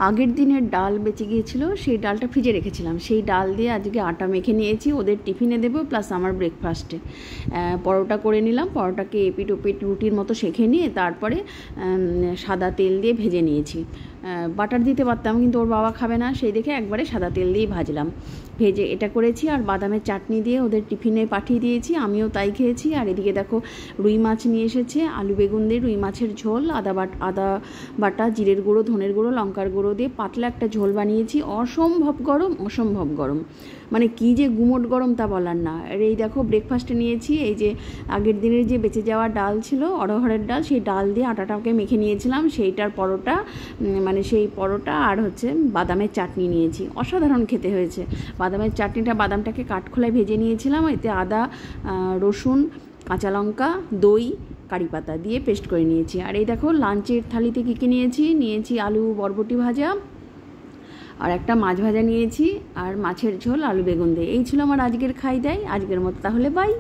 আগের দিনের ডাল বেঁচে গিয়েছিল, সেই ডালটা ফ্রিজে রেখেছিলাম। সেই ডাল দিয়ে আজকে আটা মেখে নিয়েছি, ওদের টিফিনে দেবো প্লাস আমার ব্রেকফাস্টে। পরোটা করে নিলাম, পরোটাকে এপিট ওপিট রুটির মতো সেঁকে নিয়ে তারপরে সাদা তেল দিয়ে ভেজে নিয়েছি। বাটার দিতে পারতাম, কিন্তু ওর বাবা খাবে না, সেই দেখে একবারে সাদা তেল দিয়েই ভাজলাম। ভেজে এটা করেছি, আর বাদামের চাটনি দিয়ে ওদের টিফিনে পাঠিয়ে দিয়েছি, আমিও তাই খেয়েছি। আর এদিকে দেখো রুই মাছ নিয়ে এসেছে, আলু বেগুন দিয়ে রুই মাছের ঝোল, আদা বাটা, জিরের গুঁড়ো, ধনের গুঁড়ো, লঙ্কার গুঁড়ো দিয়ে পাতলা একটা ঝোল বানিয়েছি। অসম্ভব গরম, অসম্ভব গরম, মানে কী যে গুমোট গরম তা বলার না। আর এই দেখো ব্রেকফাস্টে নিয়েছি এই যে আগের দিনের যে বেঁচে যাওয়া ডাল ছিল, অড়হরের ডাল, সেই ডাল দিয়ে আটাটাকে মেখে নিয়েছিলাম, সেইটার পরোটা, মানে সেই পরোটা আর হচ্ছে বাদামের চাটনি নিয়েছি। অসাধারণ খেতে হয়েছে। বাদামের চাটনিটা, বাদামটাকে কাঠখোলায় ভেজে নিয়েছিলাম, এতে আদা, রসুন, কাঁচা লঙ্কা, দই, কারি পাতা দিয়ে পেস্ট করে নিয়েছি। আর এই দেখো লাঞ্চের থালিতে কী কী নিয়েছি আলু বরবটি ভাজা, আর একটা মাছ ভাজা নিয়েছি, আর মাছের ঝোল আলু বেগুন দিয়ে। এই ছিল আমার আজকের খাই দাই। আজকের মতো তাহলে বাই।